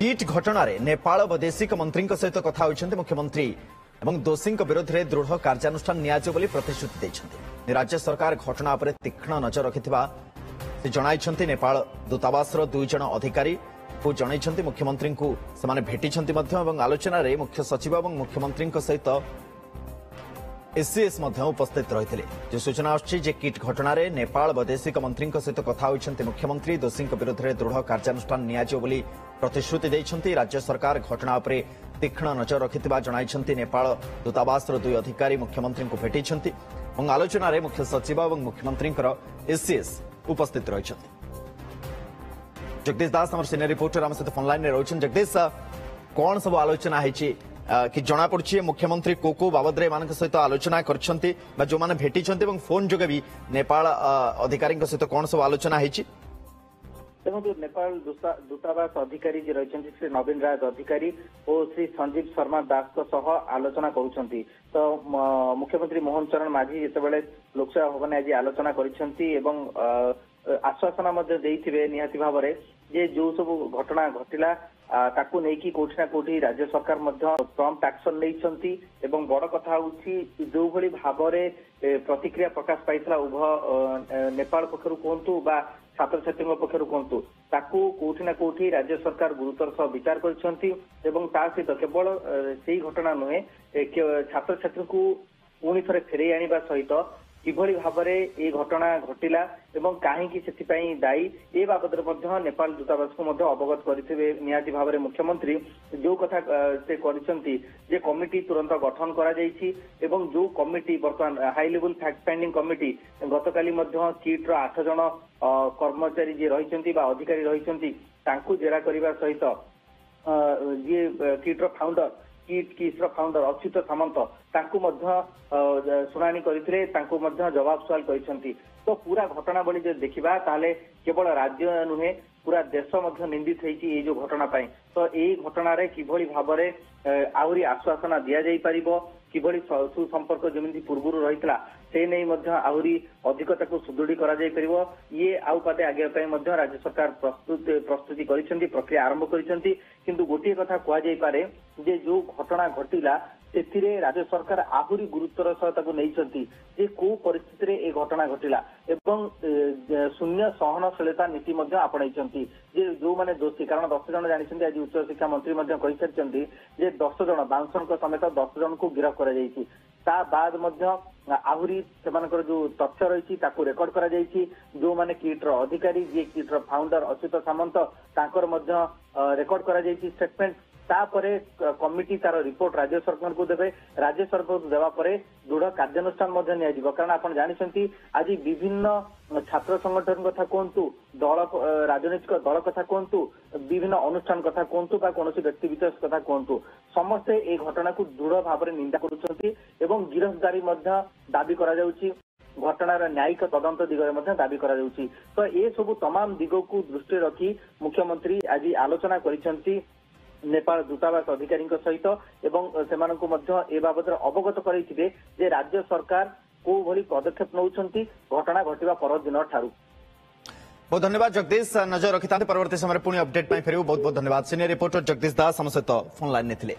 Kit घटना नेपाल वैदेशिक मंत्री सहित कथा होती मुख्यमंत्री एवं दोषी विरोध में दृढ़ कार्यानुष्ठान नियाजिबोली प्रतिश्रुति देते। राज्य सरकार घटना पर तीक्ष्ण नजर रखिथिबा से जणाइछन्ति नेपाल दूतावास दुई जन अधिकारी को जणाइछन्ति मुख्यमंत्री को सेमाने भेटिछन्ति मध्य एवं आलोचना रे मुख्य सचिव एवं मुख्यमंत्री सहित एससीएस उपस्थित रही। जो सूचना आछि जे किट घटना रे नेपाल वैदेशिक मंत्री सहित कथा होइछन्ति मुख्यमंत्री दोषी विरोध में दृढ़ कार्यानुष्ठान नियाजिबो बोली प्रतिश्रुति देइछन्ति। राज्य सरकार घटना पर तीक्ष्ण नजर रखिथिबा जणाइछन्ति नेपाल दूतावास दुई अधिकारी मुख्यमंत्री को भेटिछन्ति एवं आलोचना रे मुख्य सचिव एवं मुख्यमंत्री एससीएस उपस्थित रही। जगदीश दास आम सीनियर रिपोर्टर आम सहित फोन लाइन में रही। जगदीश कौन सब आलोचना है कि जना पड़ी मुख्यमंत्री को बाबद सहित आलोचना कर जो मैंने भेटी फोन जोगे भी नेपाल अधिकारी सहित कौन सब आलोचना है? देखो नेपाल दूतावास अधिकारी जी रही श्री नवीन राज अधिकारी और श्री संजीव शर्मा दास आलोचना करुँच। तो मुख्यमंत्री मोहन चरण माझी जिते लोकसभा भवन आज आलोचना कर आश्वासन निहाती भाव जे जो सब घटना घटिला ताकू नहीं कोठी ना कोठी राज्य सरकार प्रम्प्ट एक्शन नहीं बड़ कथा जो भली भाव प्रतिक्रिया प्रकाश पाइला उभय नेपाल पक्षर कहतु बा छात्र छात्री पक्षर कहतु ताकू कोठी ना कोठी राज्य सरकार गुरुतर सह विचार सहित केवल से घटना नुहे छात्र छात्री को पुणी थे फेरई आने सहित किभली भाव ये घटना घटिला एवं कहीं से दायी ए बाबद नेपाल दूतावास को अवगत करेंगे निहाती भाव में मुख्यमंत्री जो कथा से जे कमिटी तुरंत गठन एवं जो कमिटी बर्तमान high level fact finding committee गतकाली किट्र 8 जन कर्मचारी जी रही अधिकारी रही जेरा करने सहित जी किट्र फाउंडर किट्र फाउंडर अच्युत सामंत शुणाणी करते जवाब सवाल कर। तो पूरा घटनावली जो देखा ताले केवल राज्य नुहे पूरा देश निंदित होती जो घटना पाई। तो यही घटना किभली भाव आहरी आश्वासना दि जापर किभली सुसंपर्क जमी पूर्व रही से नहीं आहरी अधिकता को सुदृढ़ कर ये आउ पाते आगे राज्य सरकार प्रस्तुति कर प्रक्रिया आरंभ कर गोटे कथा कहुपे जे जो घटना घटिला से राज्य सरकार आहरी गुरुत्वर सह नहीं को परिस्थिति रे ए घटना घटिला एवं शून्य सहनशीलता नीति आपणाई जो माने दोषी कारण 10 जन जानी आज उच्च शिक्षा मंत्री कही सारी 10 जन बाउंसर समेत 10 जन को गिरफ्त कर बाद आहरी से जो तथ्य रही रेकर्ड कर जो माने किट्र अधिकारी जी किट्र फाउंडर अच्युत सामंत रेकर्ड कर स्टेटमेंट तापर कमिटी तार रिपोर्ट राज्य सरकार को देवे राज्य सरकार को देवा परे दृढ़ कार्यानुष्ठान नियाजिबो। कारण आप जानते आज विभिन्न छात्र संगठन कथा कहतु दल राजनीतिक दल कथा कहतु विभिन्न अनुष्ठान कथा कहतु कौन व्यक्ति विशेष कथा कहतु समस्ते ए घटना को दृढ़ भाव निंदा कर गिरफ्तारी दाबी करा घटनार न्यायिक तदंत दिगरे दाबी करा तो ये सब तमाम दिग को दृष्टि रखी मुख्यमंत्री आज आलोचना कर नेपाल दूतावास अधिकारी सहित एवं सेमानंकु मध्य ए बाबद अवगत करैथिबे जे राज्य सरकार को भली पदक्षेप नौछंती घटना घटिबा परदिन ठारू। बहुत धन्यवाद जगदीश नजर रखिता परवर्ती समय पुणी अपडेट फेरू बहुत बहुत धन्यवाद। सीनियर रिपोर्टर जगदीश दास हम सहित फोन लाइन ने थिले।